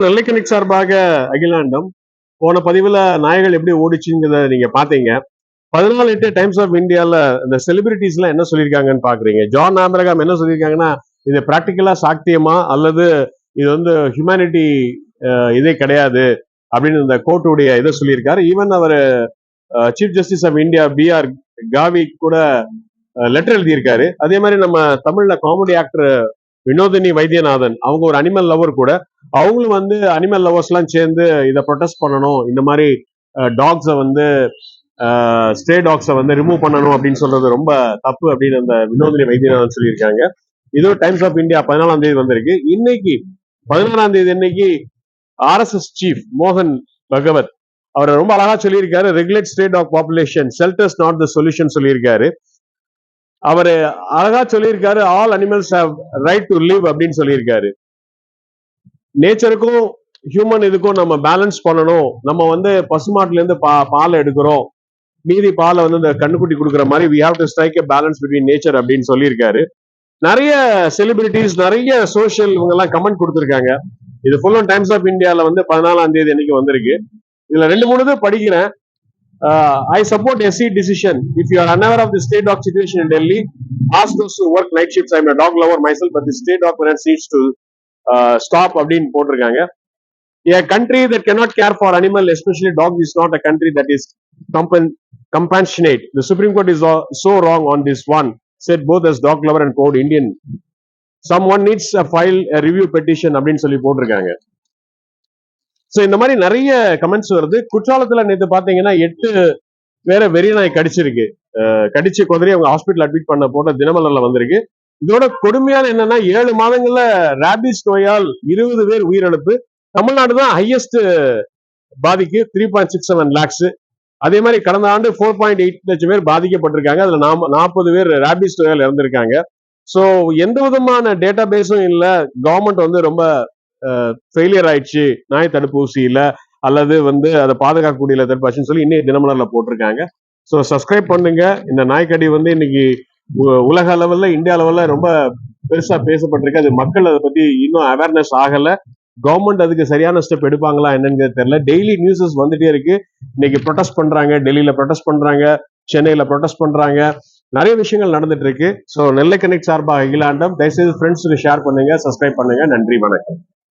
நெல்லைக்கணிக் சார்பாக அகிலாண்டம் போன பதிவுல நாய்கள் எப்படி ஓடிச்சுங்கிறத நீங்க பாத்தீங்க. 14/8 டைம்ஸ் ஆஃப் இந்தியால இந்த செலிபிரிட்டிஸ் எல்லாம் என்ன சொல்லியிருக்காங்கன்னு பாக்குறீங்க. ஜான் ஆபிரகாம் என்ன சொல்லியிருக்காங்கன்னா, இது பிராக்டிக்கலா சாத்தியமா அல்லது இது வந்து ஹியூமனிட்டி இதே கிடையாது அப்படின்னு இந்த கோர்ட்டுடைய இதை சொல்லியிருக்காரு. ஈவன் அவர் chief justice of India BR Gavai கூட லெட்டர் எழுதியிருக்காரு. அதே மாதிரி நம்ம தமிழ்ல காமெடி ஆக்டர் வினோதினி வைத்தியநாதன், அவங்க ஒரு அனிமல் லவர் கூட, அவங்களும் வந்து அனிமல் லவர்ஸ் எல்லாம் சேர்ந்து இதை ப்ரொடெஸ்ட் பண்ணணும், இந்த மாதிரி டாக்ஸை வந்து ஸ்டே டாக்ஸை வந்து ரிமூவ் பண்ணணும் அப்படின்னு சொல்றது ரொம்ப தப்பு அப்படின்னு அந்த வினோதினி வைத்தியநாதன் சொல்லியிருக்காங்க. இது டைம்ஸ் ஆஃப் இந்தியா 14ஆம் தேதி வந்திருக்கு. இன்னைக்கு 16ஆம் தேதி இன்னைக்கு RSS சீஃப் மோகன் பகவத் அவர் ரொம்ப அழகா சொல்லியிருக்காரு. Regulate stray dog population, shelters not the solution சொல்லியிருக்காரு. அவரு அழகா சொல்லியிருக்காரு, all animals have right to live அப்படின்னு சொல்லியிருக்காரு. நேச்சருக்கும் ஹியூமன் இதுக்கும் நம்ம பேலன்ஸ் பண்ணணும். நம்ம வந்து பசுமாட்டுல இருந்து பால் எடுக்கிறோம், மீதி பாலை வந்து இந்த கண்ணுக்குட்டி கொடுக்குற மாதிரி we have to strike a balance between nature அப்படின்னு சொல்லியிருக்காரு. நிறைய செலிபிரிட்டிஸ், நிறைய சோசியல் இவங்க எல்லாம் கமெண்ட் கொடுத்திருக்காங்க. இது ஃபுல்லும் டைம்ஸ் ஆஃப் இந்தியால வந்து 14ஆம் தேதி அன்னைக்கு வந்திருக்கு. இதுல 2-3 இது படிக்கிறேன். I support SC decision. If you are unaware of the stray dog situation in Delhi, ask those who work night shifts. I'm a dog lover myself, but the stray dog parents needs to stop அப்படின்னு போட்டிருக்காங்க. A country that cannot care for animal, especially dogs, is not a country that is compassionate. The Supreme Court is so wrong on this one, said both as dog lover and proud Indian. Someone needs to file a review petition அப்படின்னு சொல்லி போட்டிருக்காங்க. So இந்த மாதிரி நிறைய comments வருது. குற்றாலத்துல நேற்று பாத்தீங்கன்னா 8 பேரை வெறி நாய் கடிச்சிருக்கு. கடிச்சு குதிரை அவங்க ஹாஸ்பிட்டல் அட்மிட் பண்ண போட்ட தினமலர்ல வந்திருக்கு. இதோட கொடுமையான என்னன்னா 7 மாதங்கள்ல ரேபிஸ் நோயால் 20 பேர் உயிரிழப்பு. தமிழ்நாடு தான் ஹையஸ்ட் பாதிக்கு 3.67 lakhs. அதே மாதிரி கடந்த ஆண்டு 4.8 லட்சம் பேர் பாதிக்கப்பட்டிருக்காங்க. அதுல 40 பேர் ரேபிஸ் நோயால் இறந்திருக்காங்க. ஸோ எந்த விதமான டேட்டா பேஸும் இல்ல. கவர்மெண்ட் வந்து ரொம்ப ஃபெயிலியர் ஆயிடுச்சு நாய் தடுப்பூசியில அல்லது வந்து அதை பாதுகாக்கக்கூடிய தடுப்பூசின்னு சொல்லி இன்னைக்கு தினமலர்ல போட்டிருக்காங்க. ஸோ சப்ஸ்கிரைப் பண்ணுங்க. இந்த நாய்க்கடி வந்து இன்னைக்கு உலக அளவுல, இந்தியா அளவுல ரொம்ப பெருசா பேசப்பட்டிருக்கு. அது மக்கள் அதை பத்தி இன்னும் அவேர்னஸ் ஆகல. கவர்மெண்ட் அதுக்கு சரியான ஸ்டெப் எடுப்பாங்களா என்னன்னு தெரியல. டெய்லி நியூஸஸ் வந்துட்டே இருக்கு. இன்னைக்கு ப்ரொடெஸ்ட் பண்றாங்க, டெல்லியில ப்ரொடெஸ்ட் பண்றாங்க, சென்னையில ப்ரொடெஸ்ட் பண்றாங்க, நிறைய விஷயங்கள் நடந்துட்டு இருக்கு. ஸோ நெல்லை கனெக்ட் சார்பாக அகிலாண்டம், தயவுசெய்து ஃப்ரெண்ட்ஸுக்கு ஷேர் பண்ணுங்க, சப்ஸ்கிரைப் பண்ணுங்க. நன்றி, வணக்கம்.